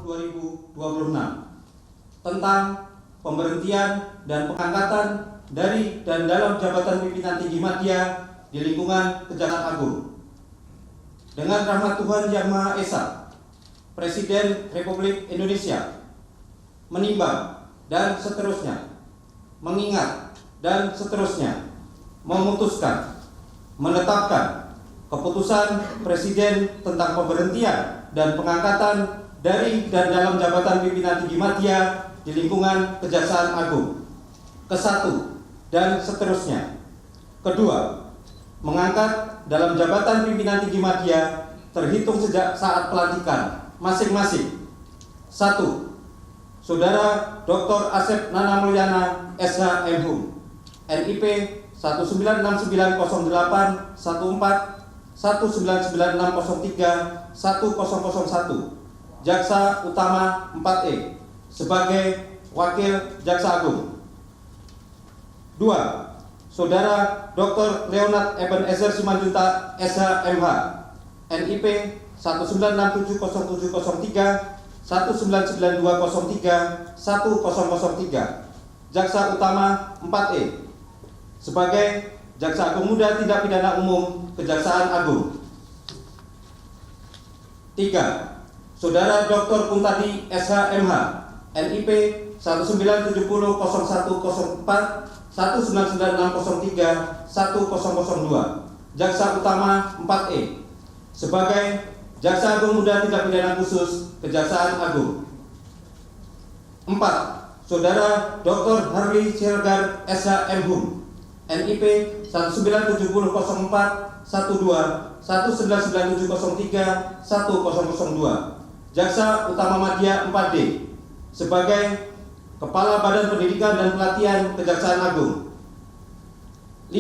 2026 tentang pemberhentian dan pengangkatan dari dan dalam jabatan pimpinan tinggi media di lingkungan Kejaksaan Agung. Dengan rahmat Tuhan Yang Maha Esa, Presiden Republik Indonesia menimbang dan seterusnya, mengingat dan seterusnya, memutuskan, menetapkan keputusan Presiden tentang pemberhentian dan pengangkatan dari dan dalam jabatan pimpinan tinggi media di lingkungan Kejaksaan Agung. Kesatu dan seterusnya. Kedua, mengangkat dalam jabatan pimpinan tinggi media terhitung sejak saat pelantikan masing-masing. 1. Saudara Dr. Asep Nana Mulyana SH MHum, NIP 196900814 1996031 1001, Jaksa Utama 4E sebagai Wakil Jaksa Agung. 2. Saudara Dr. Leonard Ebenezer Simanjuntak SH MH, NIP 196700703 1992031 1003, Jaksa Utama 4E sebagai Jaksa Agung Muda Tindak Pidana Umum Kejaksaan Agung. 3. Saudara Dr. Kuntadi SH MH, NIP 197001004 1996003 1002, Jaksa Utama 4E sebagai Jaksa Agung Muda Tindak Pidana Khusus Kejaksaan Agung. 4. Saudara Dr. Harli Siregar SH MHum, NIP 1970004 12 1997003 1002, Jaksa Utama Madya 4D sebagai Kepala Badan Pendidikan dan Pelatihan Kejaksaan Agung. 5.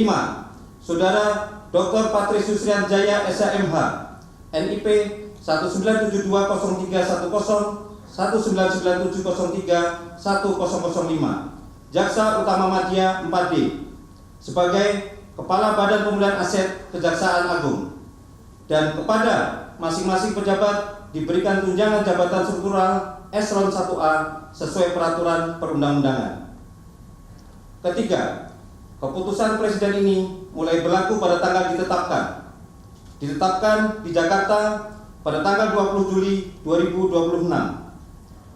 Saudara Dr. Patrisius Rianjaya SH MH, NIP 1972031 1997003 1005, Jaksa Utama Madya 4D sebagai Kepala Badan Pemulihan Aset Kejaksaan Agung. Dan kepada masing-masing pejabat diberikan tunjangan jabatan struktural Eselon 1A sesuai peraturan perundang-undangan. Ketiga, keputusan Presiden ini mulai berlaku pada tanggal ditetapkan di Jakarta pada tanggal 20 Juli 2026.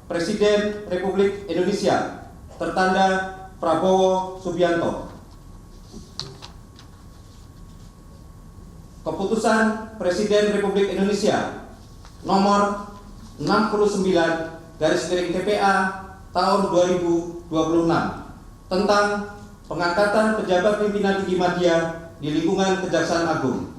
Presiden Republik Indonesia tertanda Prabowo Subianto. Keputusan Presiden Republik Indonesia nomor 69/TPA tahun 2026 tentang pengangkatan pejabat pimpinan tinggi media di lingkungan Kejaksaan Agung.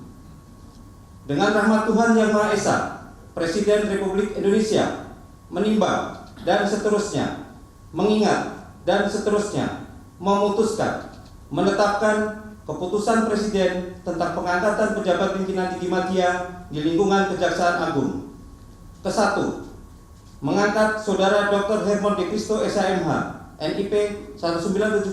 Dengan rahmat Tuhan Yang Maha Esa, Presiden Republik Indonesia menimbang dan seterusnya, mengingat dan seterusnya, memutuskan, menetapkan keputusan Presiden tentang pengangkatan pejabat pimpinan tinggi media di lingkungan Kejaksaan Agung. Kesatu, mengangkat Saudara Dr. Hermon De Cristo SH MH, NIP 1970111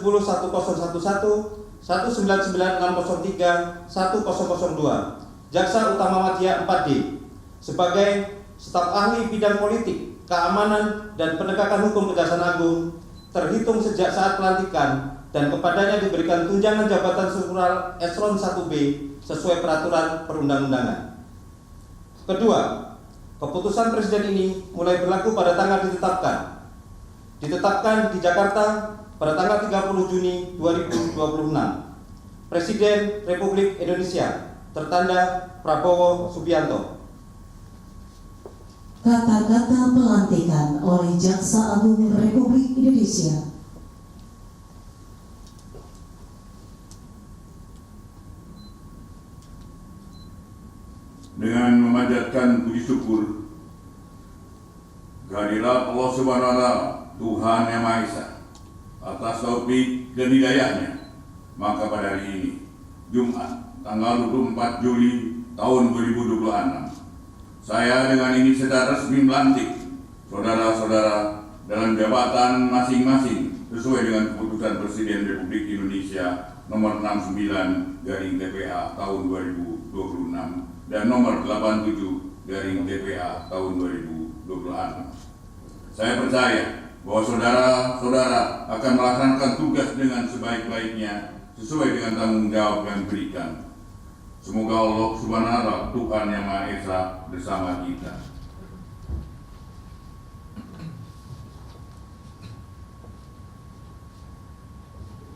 1996003 1002, Jaksa Utama Madya 4D sebagai staf ahli bidang politik, keamanan, dan penegakan hukum Kejaksaan Agung terhitung sejak saat pelantikan dan kepadanya diberikan tunjangan jabatan struktural Eselon 1B sesuai peraturan perundang-undangan. Kedua, keputusan Presiden ini mulai berlaku pada tanggal ditetapkan di Jakarta pada tanggal 30 Juni 2026. Presiden Republik Indonesia tertanda Prabowo Subianto. Kata-kata pelantikan oleh Jaksa Agung Republik Indonesia. Dengan memanjatkan puji syukur kehadirat Allah Subhanahu wa Ta'ala, Tuhan Yang Maha Esa, atas taufik dan hidayahnya, maka pada hari ini, Jumat, tanggal 24 Juli tahun 2026, saya dengan ini secara resmi melantik saudara-saudara dalam jabatan masing-masing sesuai dengan keputusan Presiden Republik Indonesia nomor 69/TPA tahun 2026 dan nomor 87/TPA tahun 2026. Saya percaya bahwa saudara-saudara akan melaksanakan tugas dengan sebaik-baiknya sesuai dengan tanggung jawab yang diberikan. Semoga Allah Subhanahu wa Ta'ala, Tuhan Yang Maha Esa, bersama kita.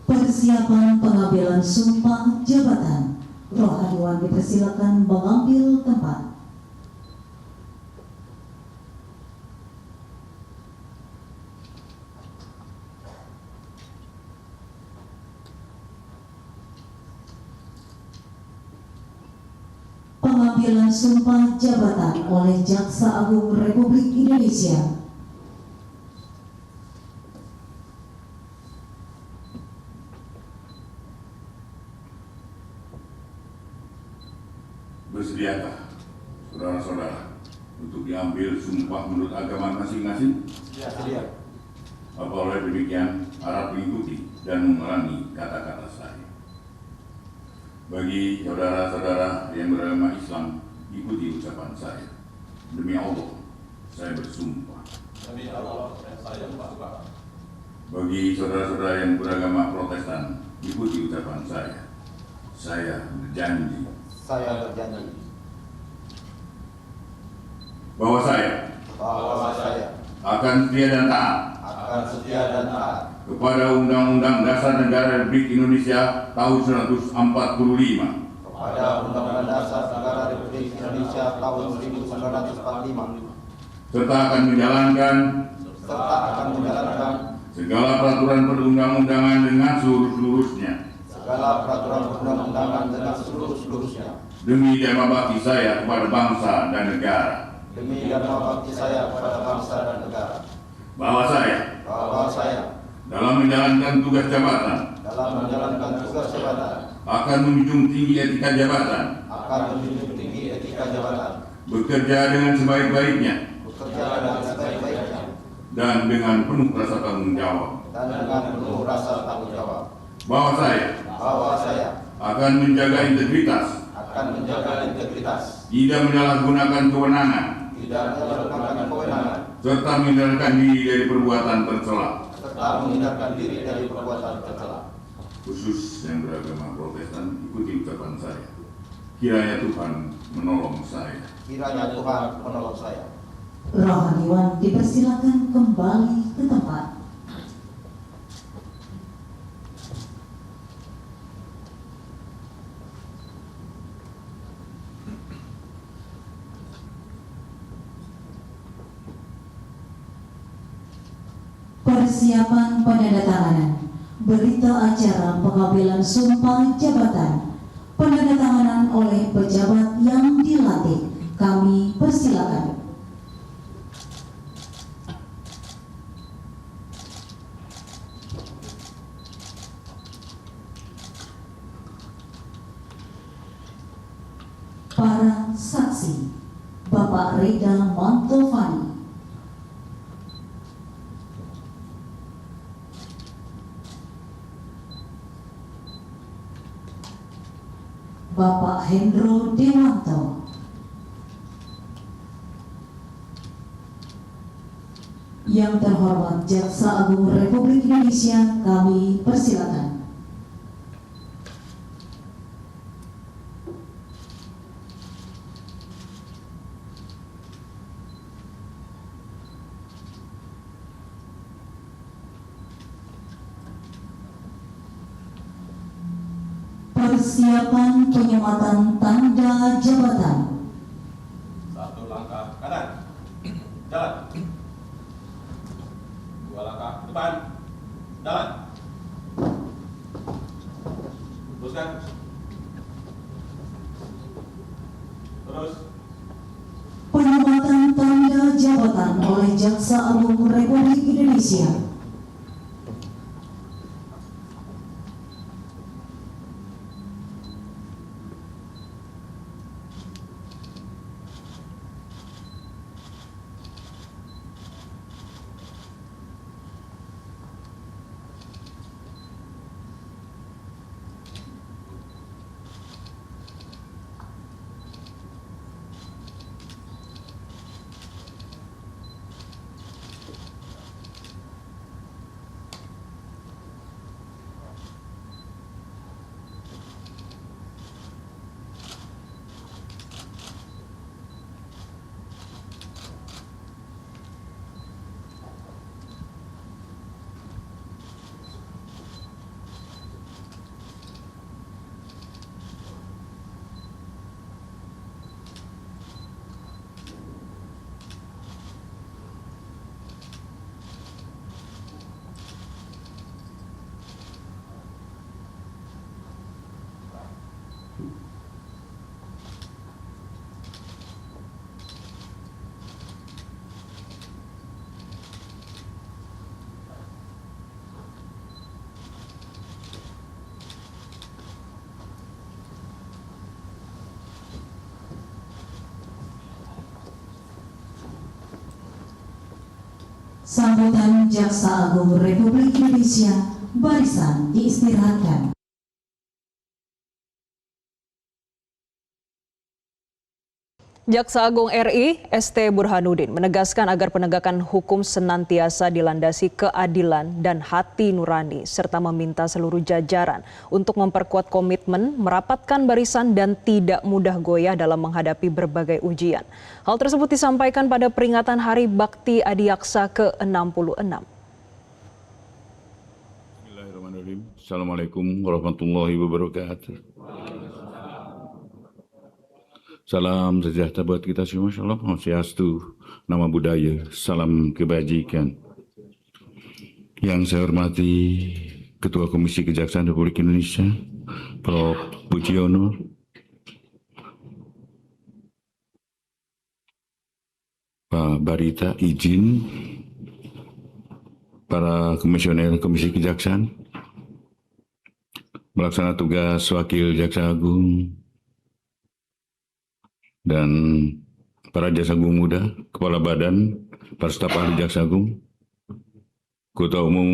Persiapan pengambilan sumpah jabatan. Rohaniwan dipersilakan mengambil tempat. Pengambilan sumpah jabatan oleh Jaksa Agung Republik Indonesia. Bersediakah saudara-saudara untuk diambil sumpah menurut agama masing-masing? Sedia. Apa oleh demikian harap mengikuti dan mengulangi kata-kata saya. Bagi saudara-saudara yang beragama Islam, ikuti ucapan saya. Demi Allah, saya bersumpah. Demi Allah, saya bersumpah. Bagi saudara-saudara yang beragama Protestan, ikuti ucapan saya. Saya berjanji Saya berjanji bahwa saya bahwa saya akan setia dan taat akan setia dan taat kepada Undang-Undang Dasar Negara Republik Indonesia tahun 1945 kepada Undang-Undang Dasar Negara Republik Indonesia tahun 1945 serta akan menjalankan segala peraturan perundang-undangan dengan seluruh-seluruhnya demi dharma bakti saya kepada bangsa dan negara. Bahwa saya dalam menjalankan tugas jabatan akan menjunjung tinggi etika jabatan, bekerja dengan sebaik-baiknya dan dengan penuh rasa tanggung jawab. Bahwa saya akan menjaga integritas, tidak menyalahgunakan kewenangan, serta menghindarkan diri dari perbuatan tercela. Khusus yang beragama Protestan, ikuti ucapan saya. Kiranya Tuhan menolong saya. Rohaniwan dipersilakan kembali ke tempat. Persiapan penandatanganan berita acara pengambilan sumpah jabatan, penandatanganan oleh pejabat yang dilantik. Kami persilakan. Para saksi, Bapak Reda Mantovani, Bapak Hendro Dewanto, yang terhormat Jaksa Agung Republik Indonesia, kami persilakan. Persiapan penyematan tanda jabatan. 1 langkah kanan, jalan. 2 langkah depan, jalan. Teruskan. Terus. Penyematan tanda jabatan oleh Jaksa Agung Republik Indonesia. Sambutan Jaksa Agung Republik Indonesia, barisan diistirahatkan. Jaksa Agung RI ST Burhanuddin menegaskan agar penegakan hukum senantiasa dilandasi keadilan dan hati nurani serta meminta seluruh jajaran untuk memperkuat komitmen, merapatkan barisan dan tidak mudah goyah dalam menghadapi berbagai ujian. Hal tersebut disampaikan pada peringatan Hari Bakti Adiaksa ke-66. Bismillahirrahmanirrahim. Assalamualaikum warahmatullahi wabarakatuh. Salam sejahtera buat kita semua, insyaallah. Om Swastiastu, nama budaya, salam kebajikan. Yang saya hormati Ketua Komisi Kejaksaan Republik Indonesia, Prof. Pujiono, Pak Barita, izin para komisioner Komisi Kejaksaan, melaksanakan tugas Wakil Jaksa Agung, dan para Jaksa Agung muda, Kepala Badan, para staf ahli Jaksa Agung, Ketua Umum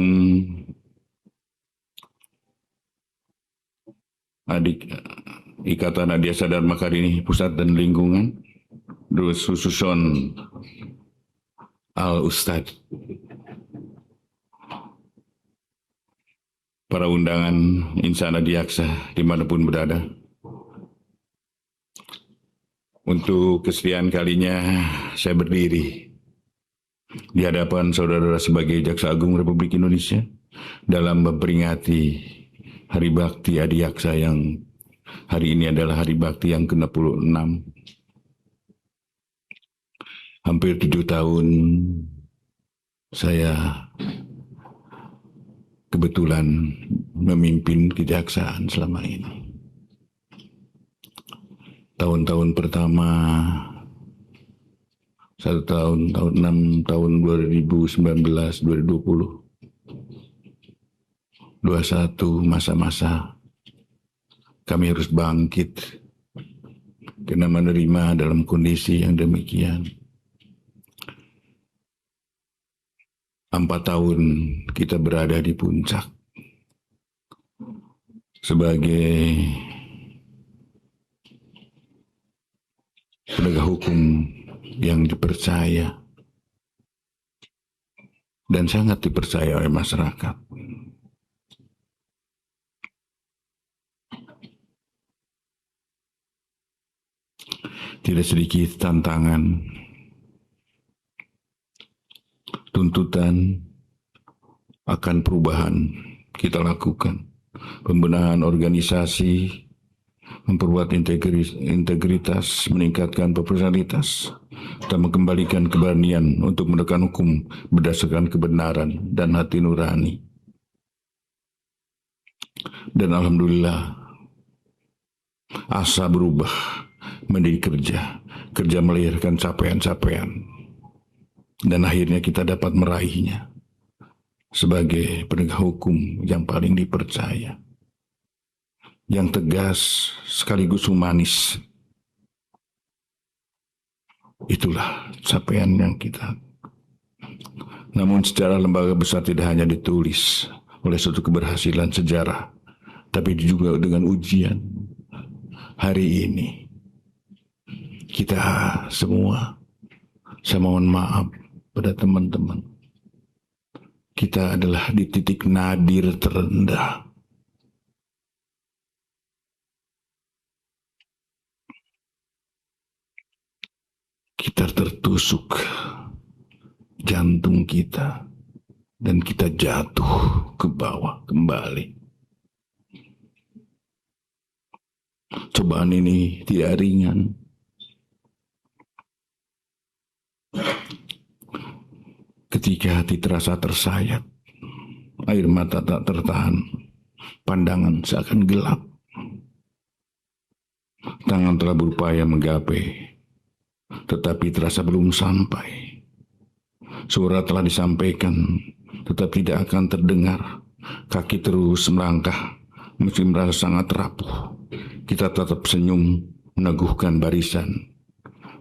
Ikatan Adiaksa Dharma Karini Pusat dan Lingkungan, Sususon Al-Ustad, para undangan insan adiaksa dimanapun berada. Untuk kesekian kalinya saya berdiri di hadapan saudara sebagai Jaksa Agung Republik Indonesia dalam memperingati Hari Bakti Adiaksa yang hari ini adalah Hari Bakti yang ke-66. Hampir 7 tahun saya kebetulan memimpin kejaksaan selama ini. Tahun-tahun pertama, 1 tahun 6 tahun 2019, 2020, 21 masa-masa kami harus bangkit karena menerima dalam kondisi yang demikian. 4 tahun kita berada di puncak sebagai penegak hukum yang dipercaya dan sangat dipercaya oleh masyarakat. Tidak sedikit tantangan, tuntutan akan perubahan kita lakukan. Pembenahan organisasi, memperkuat integritas, meningkatkan profesionalitas, dan mengembalikan keberanian untuk menegakkan hukum berdasarkan kebenaran dan hati nurani. Dan alhamdulillah, asa berubah menjadi kerja melahirkan capaian-capaian, dan akhirnya kita dapat meraihnya sebagai penegak hukum yang paling dipercaya, yang tegas sekaligus humanis. Itulah capaian yang kita. Namun secara lembaga besar tidak hanya ditulis oleh suatu keberhasilan sejarah, tapi juga dengan ujian. Hari ini kita semua, saya mohon maaf pada teman-teman, kita adalah di titik nadir terendah. Kita tertusuk jantung kita dan kita jatuh ke bawah kembali. Cobaan ini tidak ringan. Ketika hati terasa tersayat, air mata tak tertahan, pandangan seakan gelap. Tangan telah berupaya menggapai, tetapi terasa belum sampai. Suara telah disampaikan, tetapi tidak akan terdengar. Kaki terus melangkah, meski merasa sangat rapuh. Kita tetap senyum, meneguhkan barisan,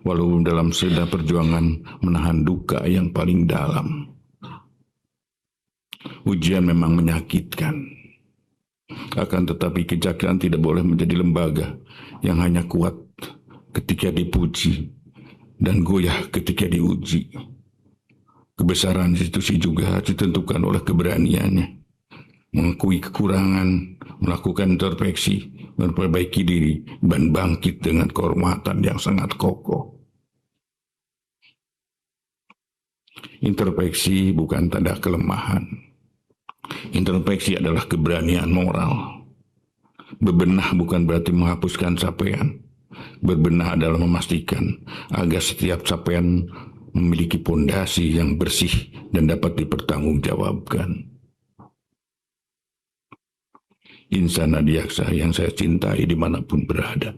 walau dalam sedang perjuangan menahan duka yang paling dalam. Ujian memang menyakitkan. Akan tetapi kejaksaan tidak boleh menjadi lembaga yang hanya kuat ketika dipuji dan goyah ketika diuji. Kebesaran institusi juga ditentukan oleh keberaniannya mengakui kekurangan, melakukan introspeksi, memperbaiki diri, dan bangkit dengan kehormatan yang sangat kokoh. Introspeksi bukan tanda kelemahan. Introspeksi adalah keberanian moral. Bebenah bukan berarti menghapuskan capaian. Berbenah adalah memastikan agar setiap capaian memiliki pondasi yang bersih dan dapat dipertanggungjawabkan. Insan Adiaksa yang saya cintai dimanapun berada.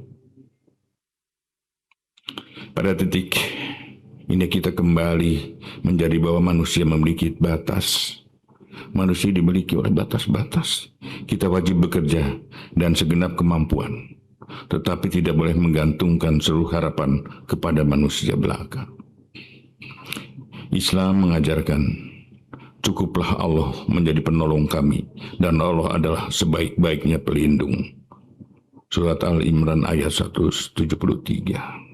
Pada titik ini kita kembali menjadi bahwa manusia memiliki batas. Manusia dimiliki oleh batas-batas. Kita wajib bekerja dan segenap kemampuan, tetapi tidak boleh menggantungkan seluruh harapan kepada manusia belaka. Islam mengajarkan, cukuplah Allah menjadi penolong kami, dan Allah adalah sebaik-baiknya pelindung. Surat Al-Imran ayat 173.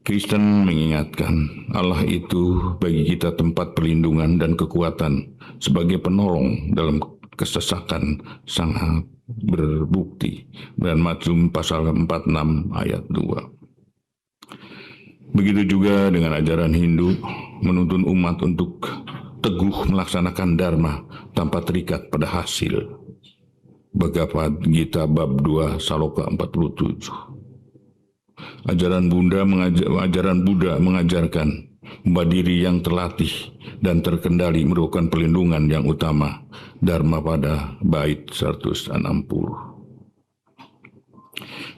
Kristen mengingatkan Allah itu bagi kita tempat perlindungan dan kekuatan sebagai penolong dalam kesesakan sangat berbukti. Dan Mazmur pasal 46 ayat 2. Begitu juga dengan ajaran Hindu menuntun umat untuk teguh melaksanakan dharma tanpa terikat pada hasil. Bhagavad Gita bab 2 Saloka 47. Ajaran Buddha mengajarkan bahwa diri yang terlatih dan terkendali merupakan perlindungan yang utama. Dharma pada bait 160.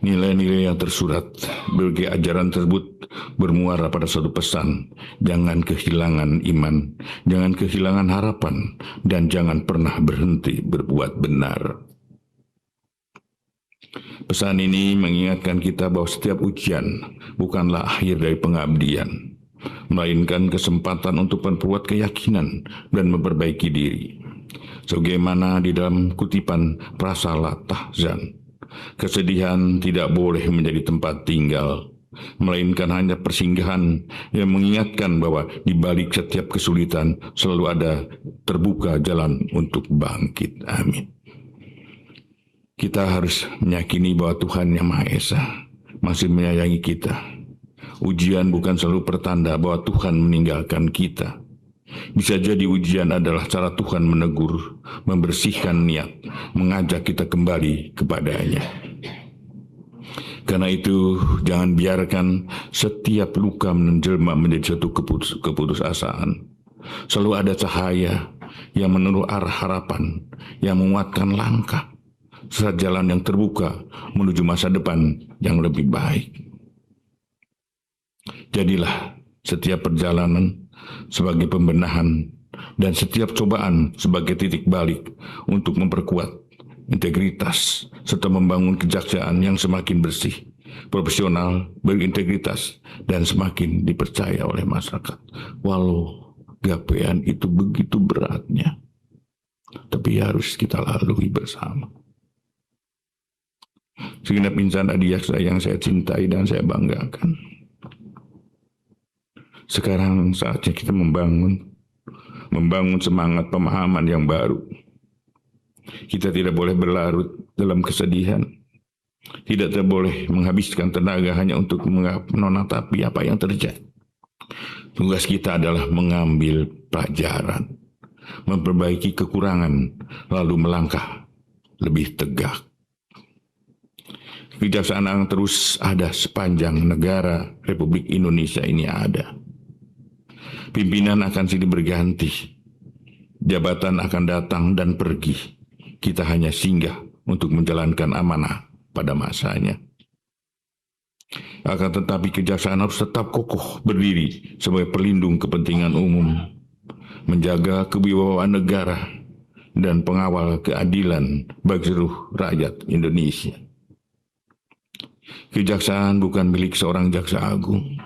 Nilai-nilai yang tersurat berbagai ajaran tersebut bermuara pada suatu pesan: jangan kehilangan iman, jangan kehilangan harapan, dan jangan pernah berhenti berbuat benar. Pesan ini mengingatkan kita bahwa setiap ujian bukanlah akhir dari pengabdian, melainkan kesempatan untuk memperkuat keyakinan dan memperbaiki diri. Sebagaimana di dalam kutipan Prasala Tahzan, kesedihan tidak boleh menjadi tempat tinggal, melainkan hanya persinggahan yang mengingatkan bahwa di balik setiap kesulitan selalu ada terbuka jalan untuk bangkit. Amin. Kita harus meyakini bahwa Tuhan Yang Maha Esa masih menyayangi kita. Ujian bukan selalu pertanda bahwa Tuhan meninggalkan kita. Bisa jadi ujian adalah cara Tuhan menegur, membersihkan niat, mengajak kita kembali kepada-Nya. Karena itu, jangan biarkan setiap luka menjelma menjadi suatu keputusasaan. Selalu ada cahaya yang menurut arah harapan, yang menguatkan langkah, saat jalan yang terbuka menuju masa depan yang lebih baik. Jadilah setiap perjalanan sebagai pembenahan dan setiap cobaan sebagai titik balik untuk memperkuat integritas serta membangun kejaksaan yang semakin bersih, profesional, berintegritas, dan semakin dipercaya oleh masyarakat. Walau gapean itu begitu beratnya, tapi harus kita lalui bersama. Segenap insan Adiaksa yang saya cintai dan saya banggakan, sekarang saatnya kita membangun semangat pemahaman yang baru. Kita tidak boleh berlarut dalam kesedihan. Tidak boleh menghabiskan tenaga hanya untuk menatapi apa yang terjadi. Tugas kita adalah mengambil pelajaran, memperbaiki kekurangan, lalu melangkah lebih tegak. Kejaksaan yang terus ada sepanjang negara Republik Indonesia ini ada. Pimpinan akan silih berganti, jabatan akan datang dan pergi. Kita hanya singgah untuk menjalankan amanah pada masanya. Akan tetapi kejaksaan harus tetap kokoh berdiri sebagai pelindung kepentingan umum, menjaga kewibawaan negara, dan pengawal keadilan bagi seluruh rakyat Indonesia. Kejaksaan bukan milik seorang jaksa agung.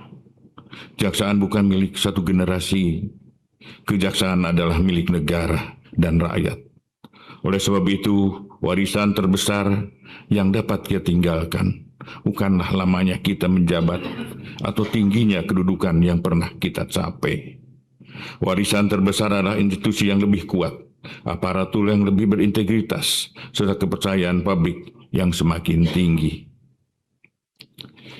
Kejaksaan bukan milik satu generasi. Kejaksaan adalah milik negara dan rakyat. Oleh sebab itu, warisan terbesar yang dapat kita tinggalkan bukanlah lamanya kita menjabat atau tingginya kedudukan yang pernah kita capai. Warisan terbesar adalah institusi yang lebih kuat, aparatur yang lebih berintegritas, serta kepercayaan publik yang semakin tinggi.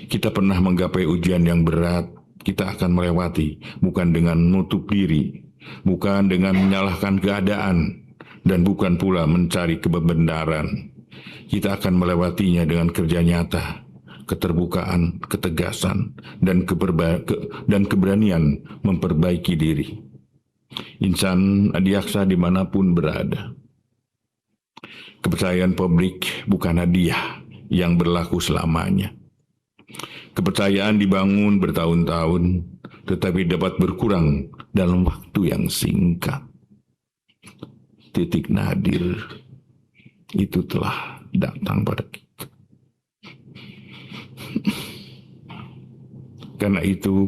Kita pernah menggapai ujian yang berat, kita akan melewati bukan dengan menutup diri, bukan dengan menyalahkan keadaan, dan bukan pula mencari kebenaran. Kita akan melewatinya dengan kerja nyata, keterbukaan, ketegasan, dan keberanian memperbaiki diri. Insan adiaksa dimanapun berada. Kepercayaan publik bukan hadiah yang berlaku selamanya. Kepercayaan dibangun bertahun-tahun, tetapi dapat berkurang dalam waktu yang singkat. Titik nadir itu telah datang pada kita. Karena itu,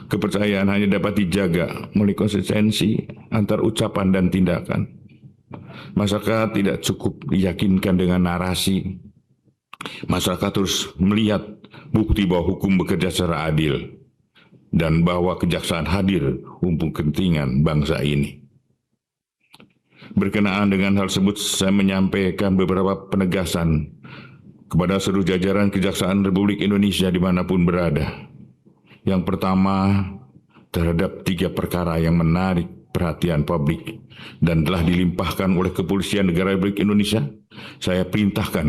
kepercayaan hanya dapat dijaga melalui konsistensi antar ucapan dan tindakan. Masyarakat tidak cukup diyakinkan dengan narasi. Masyarakat terus melihat bukti bahwa hukum bekerja secara adil dan bahwa kejaksaan hadir untuk kepentingan bangsa ini. Berkenaan dengan hal tersebut, saya menyampaikan beberapa penegasan kepada seluruh jajaran Kejaksaan Republik Indonesia dimanapun berada. Yang pertama, terhadap 3 perkara yang menarik perhatian publik dan telah dilimpahkan oleh Kepolisian Negara Republik Indonesia, saya perintahkan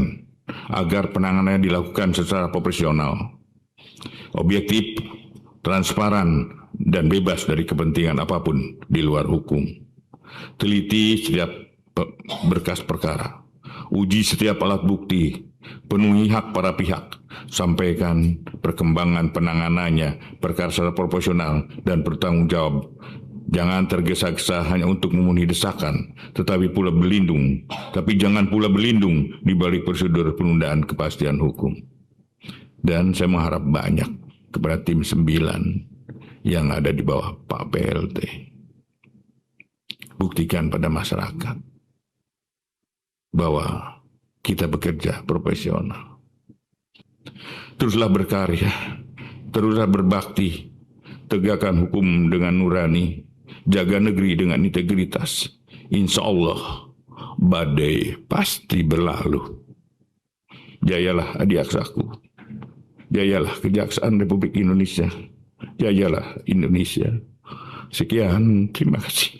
agar penanganannya dilakukan secara profesional, objektif, transparan, dan bebas dari kepentingan apapun di luar hukum. Teliti setiap berkas perkara, uji setiap alat bukti, penuhi hak para pihak, sampaikan perkembangan penanganannya perkara secara proporsional dan bertanggung jawab. Jangan tergesa-gesa hanya untuk memenuhi desakan, tetapi jangan pula berlindung di balik prosedur penundaan kepastian hukum. Dan saya mengharap banyak kepada tim 9 yang ada di bawah Pak PLT. Buktikan pada masyarakat bahwa kita bekerja profesional. Teruslah berkarya, teruslah berbakti, tegakkan hukum dengan nurani, jaga negeri dengan integritas. Insya Allah, badai pasti berlalu. Jayalah adiaksaku, jayalah Kejaksaan Republik Indonesia, jayalah Indonesia. Sekian, terima kasih.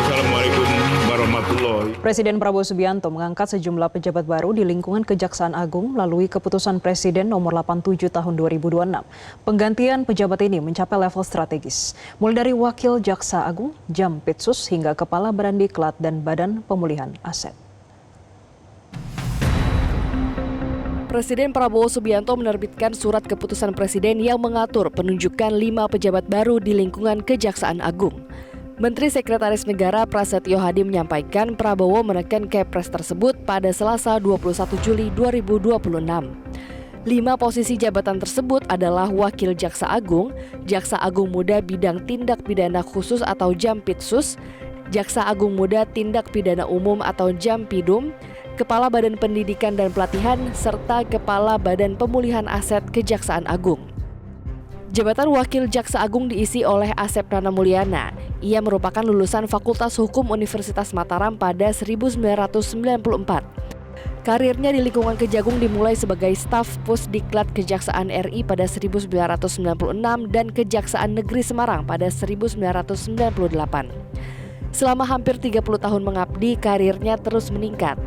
Assalamualaikum warahmatullahi. Presiden Prabowo Subianto mengangkat sejumlah pejabat baru di lingkungan Kejaksaan Agung melalui Keputusan Presiden Nomor 87 Tahun 2026. Penggantian pejabat ini mencapai level strategis, mulai dari Wakil Jaksa Agung, Jampitsus, hingga Kepala Badan Diklat dan Badan Pemulihan Aset. Presiden Prabowo Subianto menerbitkan surat keputusan presiden yang mengatur penunjukan 5 pejabat baru di lingkungan Kejaksaan Agung. Menteri Sekretaris Negara Prasetyo Hadi menyampaikan Prabowo menekan Kepres tersebut pada Selasa 21 Juli 2026. 5 posisi jabatan tersebut adalah Wakil Jaksa Agung, Jaksa Agung Muda Bidang Tindak Pidana Khusus atau Jampitsus, Jaksa Agung Muda Tindak Pidana Umum atau Jampidum, Kepala Badan Pendidikan dan Pelatihan, serta Kepala Badan Pemulihan Aset Kejaksaan Agung. Jabatan Wakil Jaksa Agung diisi oleh Asep Nana Mulyana. Ia merupakan lulusan Fakultas Hukum Universitas Mataram pada 1994. Karirnya di lingkungan Kejagung dimulai sebagai staf Pusdiklat Kejaksaan RI pada 1996 dan Kejaksaan Negeri Semarang pada 1998. Selama hampir 30 tahun mengabdi, karirnya terus meningkat.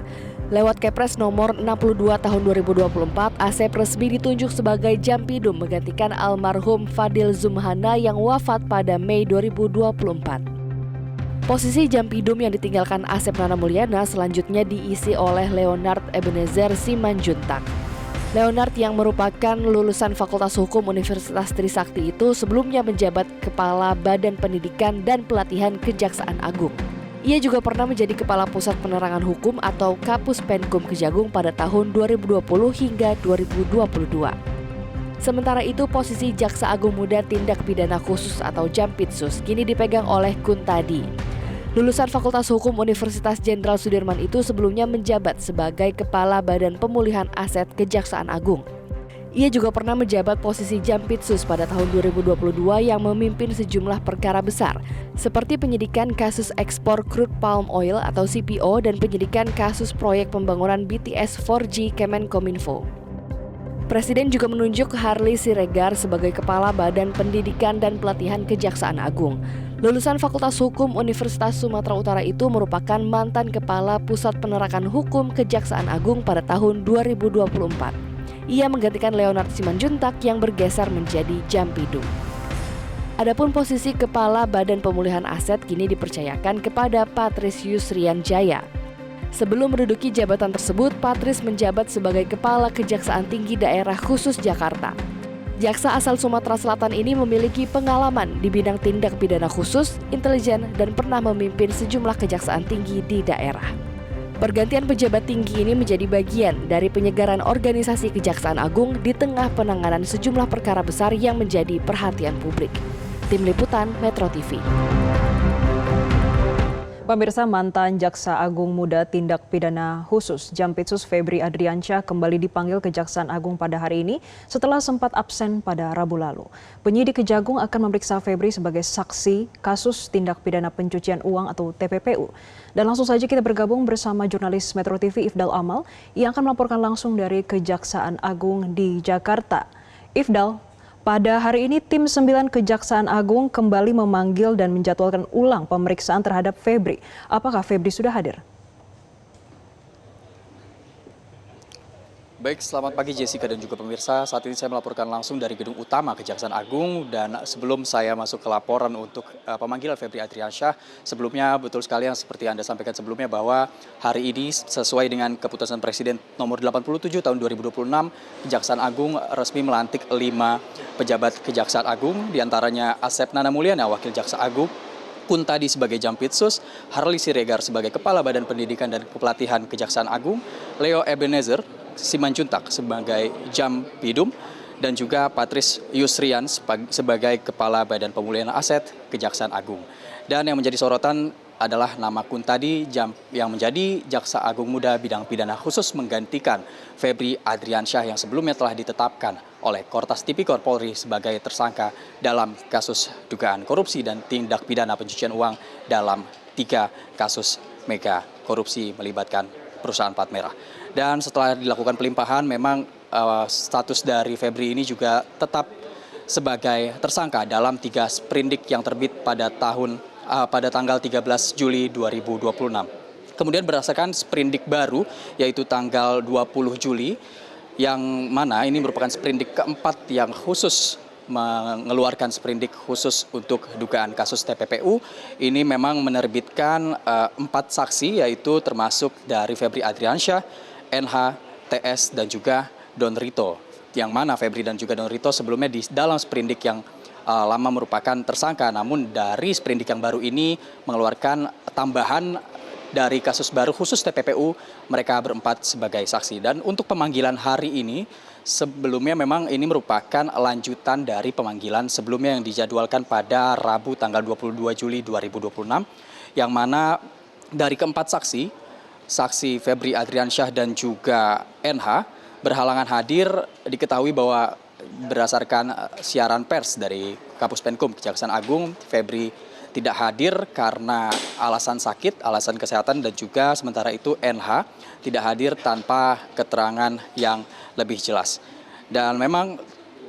Lewat Kepres nomor 62 tahun 2024, Asep resmi ditunjuk sebagai Jampidum menggantikan almarhum Fadil Zumhana yang wafat pada Mei 2024. Posisi Jampidum yang ditinggalkan Asep Nana Mulyana selanjutnya diisi oleh Leonard Ebenezer Simanjuntak. Leonard yang merupakan lulusan Fakultas Hukum Universitas Trisakti itu sebelumnya menjabat Kepala Badan Pendidikan dan Pelatihan Kejaksaan Agung. Ia juga pernah menjadi Kepala Pusat Penerangan Hukum atau Kapus Penkum Kejagung pada tahun 2020 hingga 2022. Sementara itu, posisi Jaksa Agung Muda Tindak Pidana Khusus atau Jampitsus kini dipegang oleh Kuntadi. Lulusan Fakultas Hukum Universitas Jenderal Sudirman itu sebelumnya menjabat sebagai Kepala Badan Pemulihan Aset Kejaksaan Agung. Ia juga pernah menjabat posisi Jampitsus pada tahun 2022 yang memimpin sejumlah perkara besar, seperti penyidikan kasus ekspor crude palm oil atau CPO dan penyidikan kasus proyek pembangunan BTS 4G Kemenkominfo. Presiden juga menunjuk Harley Siregar sebagai Kepala Badan Pendidikan dan Pelatihan Kejaksaan Agung. Lulusan Fakultas Hukum Universitas Sumatera Utara itu merupakan mantan Kepala Pusat Penerakan Hukum Kejaksaan Agung pada tahun 2024. Ia menggantikan Leonard Simanjuntak yang bergeser menjadi Jampidum. Adapun posisi Kepala Badan Pemulihan Aset kini dipercayakan kepada Patris Yusrian Jaya. Sebelum menduduki jabatan tersebut, Patris menjabat sebagai Kepala Kejaksaan Tinggi Daerah Khusus Jakarta. Jaksa asal Sumatera Selatan ini memiliki pengalaman di bidang tindak pidana khusus, intelijen, dan pernah memimpin sejumlah kejaksaan tinggi di daerah. Pergantian pejabat tinggi ini menjadi bagian dari penyegaran organisasi Kejaksaan Agung di tengah penanganan sejumlah perkara besar yang menjadi perhatian publik. Tim Liputan Metro TV. Pemirsa, mantan Jaksa Agung Muda Tindak Pidana Khusus Jampitsus Febri Adriansyah kembali dipanggil Kejaksaan Agung pada hari ini setelah sempat absen pada Rabu lalu. Penyidik Kejagung akan memeriksa Febri sebagai saksi kasus tindak pidana pencucian uang atau TPPU. Dan langsung saja kita bergabung bersama jurnalis Metro TV Ifdal Amal yang akan melaporkan langsung dari Kejaksaan Agung di Jakarta. Ifdal, pada hari ini tim 9 Kejaksaan Agung kembali memanggil dan menjadwalkan ulang pemeriksaan terhadap Febri. Apakah Febri sudah hadir? Baik, selamat pagi Jessica dan juga pemirsa. Saat ini saya melaporkan langsung dari gedung utama Kejaksaan Agung, dan sebelum saya masuk ke laporan untuk pemanggilan Febri Adriansyah, sebelumnya betul sekali yang seperti Anda sampaikan sebelumnya bahwa hari ini sesuai dengan keputusan Presiden nomor 87 tahun 2026, Kejaksaan Agung resmi melantik 5 pejabat Kejaksaan Agung, diantaranya Asep Nana Mulyana, Wakil Jaksa Agung, Kuntadi sebagai Jampitsus, Harley Siregar sebagai Kepala Badan Pendidikan dan Pelatihan Kejaksaan Agung, Leo Ebenezer Simanjuntak sebagai Jampidum, dan juga Patris Yusrian sebagai Kepala Badan Pemulihan Aset Kejaksaan Agung. Dan yang menjadi sorotan adalah nama Kuntadi yang menjadi Jaksa Agung Muda Bidang Pidana Khusus menggantikan Febri Adriansyah yang sebelumnya telah ditetapkan oleh Kortas Tipikor Polri sebagai tersangka dalam kasus dugaan korupsi dan tindak pidana pencucian uang dalam 3 kasus mega korupsi melibatkan perusahaan plat merah. Dan setelah dilakukan pelimpahan, memang status dari Febri ini juga tetap sebagai tersangka dalam 3 sprindik yang terbit pada tanggal 13 Juli 2026. Kemudian berdasarkan sprindik baru, yaitu tanggal 20 Juli, yang mana ini merupakan sprindik keempat yang khusus mengeluarkan sprindik khusus untuk dugaan kasus TPPU. Ini memang menerbitkan 4 saksi, yaitu termasuk dari Febri Adriansyah, NH, TS, dan juga Don Rito. Yang mana Febri dan juga Don Rito sebelumnya di dalam sprindik yang lama merupakan tersangka, namun dari sprindik yang baru ini mengeluarkan tambahan dari kasus baru khusus TPPU, mereka berempat sebagai saksi. Dan untuk pemanggilan hari ini, sebelumnya memang ini merupakan lanjutan dari pemanggilan sebelumnya yang dijadwalkan pada Rabu tanggal 22 Juli 2026, yang mana dari keempat saksi Febri Adriansyah dan juga NH berhalangan hadir. Diketahui bahwa berdasarkan siaran pers dari Kapus Penkum Kejaksaan Agung, Febri tidak hadir karena alasan sakit, alasan kesehatan, dan juga sementara itu NH tidak hadir tanpa keterangan yang lebih jelas. Dan memang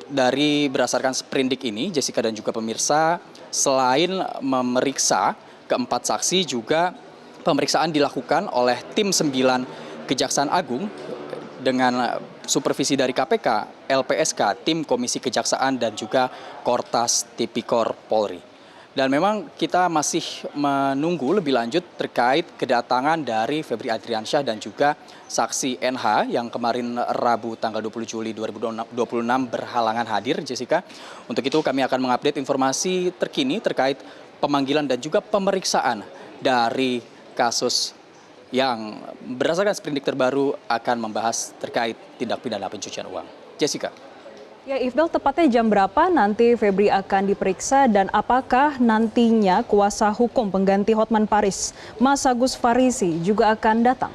dari berdasarkan sprindik ini, Jessica dan juga pemirsa, selain memeriksa keempat saksi, juga pemeriksaan dilakukan oleh tim 9 Kejaksaan Agung dengan supervisi dari KPK, LPSK, tim Komisi Kejaksaan, dan juga Kortas Tipikor Polri. Dan memang kita masih menunggu lebih lanjut terkait kedatangan dari Febri Adriansyah dan juga saksi NH yang kemarin Rabu tanggal 20 Juli 2026 berhalangan hadir, Jessica. Untuk itu kami akan mengupdate informasi terkini terkait pemanggilan dan juga pemeriksaan dari kasus yang berdasarkan sprindik terbaru akan membahas terkait tindak pidana pencucian uang. Jessica. Ya, Ifdal, tepatnya jam berapa nanti Febri akan diperiksa dan apakah nantinya kuasa hukum pengganti Hotman Paris, Mas Agus Farisi, juga akan datang?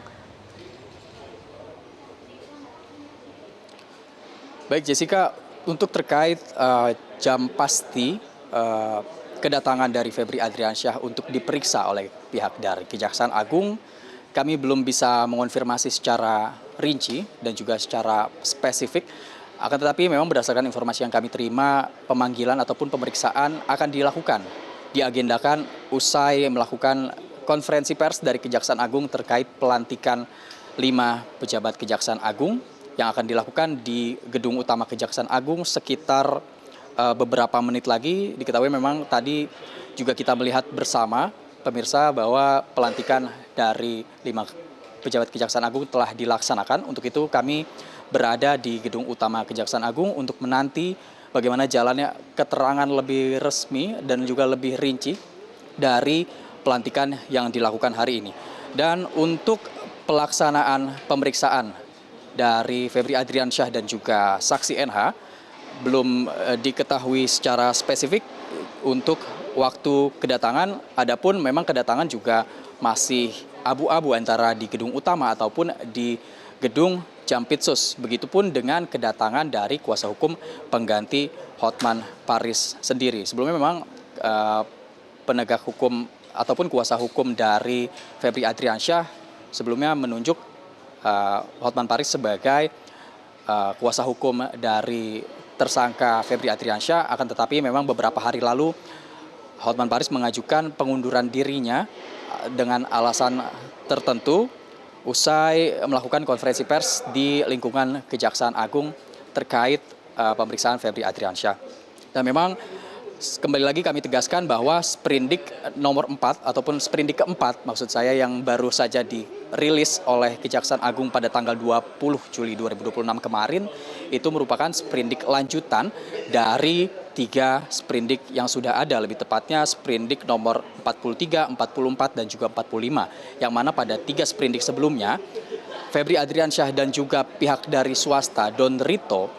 Baik Jessica, untuk terkait jam pasti kedatangan dari Febri Adriansyah untuk diperiksa oleh pihak dari Kejaksaan Agung, kami belum bisa mengonfirmasi secara rinci dan juga secara spesifik. Akan tetapi memang berdasarkan informasi yang kami terima, pemanggilan ataupun pemeriksaan akan dilakukan, diagendakan usai melakukan konferensi pers dari Kejaksaan Agung terkait pelantikan 5 pejabat Kejaksaan Agung yang akan dilakukan di gedung utama Kejaksaan Agung sekitar beberapa menit lagi. Diketahui memang tadi juga kita melihat bersama pemirsa bahwa pelantikan dari 5 pejabat Kejaksaan Agung telah dilaksanakan. Untuk itu kami berada di gedung utama Kejaksaan Agung untuk menanti bagaimana jalannya keterangan lebih resmi dan juga lebih rinci dari pelantikan yang dilakukan hari ini. Dan untuk pelaksanaan pemeriksaan dari Febri Adriansyah dan juga saksi NH belum diketahui secara spesifik untuk waktu kedatangan. Adapun memang kedatangan juga masih abu-abu antara di gedung utama ataupun di gedung Jampitsus. Begitupun dengan kedatangan dari kuasa hukum pengganti Hotman Paris sendiri. Sebelumnya memang penegak hukum ataupun kuasa hukum dari Febri Adriansyah sebelumnya menunjuk Hotman Paris sebagai kuasa hukum dari tersangka Febri Adriansyah. Akan tetapi memang beberapa hari lalu Hotman Paris mengajukan pengunduran dirinya dengan alasan tertentu usai melakukan konferensi pers di lingkungan Kejaksaan Agung terkait pemeriksaan Febri Adriansyah. Dan memang kembali lagi kami tegaskan bahwa sprindik nomor 4 ataupun sprindik keempat maksud saya yang baru saja dirilis oleh Kejaksaan Agung pada tanggal 20 Juli 2026 kemarin itu merupakan sprindik lanjutan dari 3 sprindik yang sudah ada, lebih tepatnya sprindik nomor 43, 44 dan juga 45 yang mana pada 3 sprindik sebelumnya Febri Adriansyah dan juga pihak dari swasta Don Rito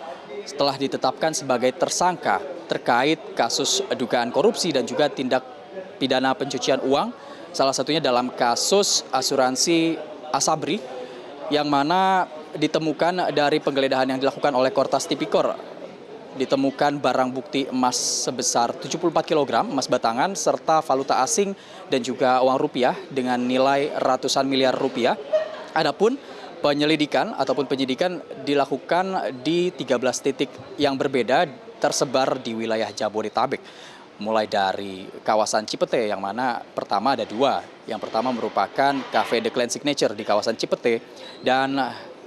setelah ditetapkan sebagai tersangka terkait kasus dugaan korupsi dan juga tindak pidana pencucian uang, salah satunya dalam kasus asuransi Asabri yang mana ditemukan dari penggeledahan yang dilakukan oleh Kortas Tipikor, ditemukan barang bukti emas sebesar 74 kg emas batangan serta valuta asing dan juga uang rupiah dengan nilai ratusan miliar rupiah. Adapun penyelidikan ataupun penyidikan dilakukan di 13 titik yang berbeda tersebar di wilayah Jabodetabek. Mulai dari kawasan Cipete yang mana pertama ada 2. Yang pertama merupakan Cafe The Clan Signature di kawasan Cipete dan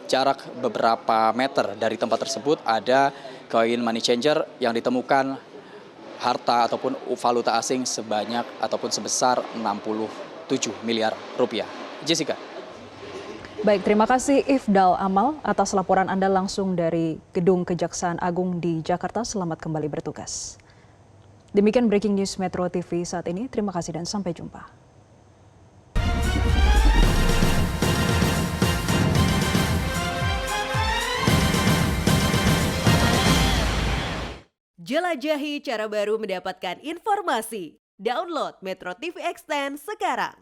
jarak beberapa meter dari tempat tersebut ada koin money changer yang ditemukan harta ataupun valuta asing sebanyak ataupun sebesar 67 miliar rupiah. Jessica. Baik, terima kasih Ifdal Amal atas laporan Anda langsung dari Gedung Kejaksaan Agung di Jakarta. Selamat kembali bertugas. Demikian Breaking News Metro TV saat ini. Terima kasih dan sampai jumpa. Jelajahi cara baru mendapatkan informasi. Download Metro TV Extend sekarang.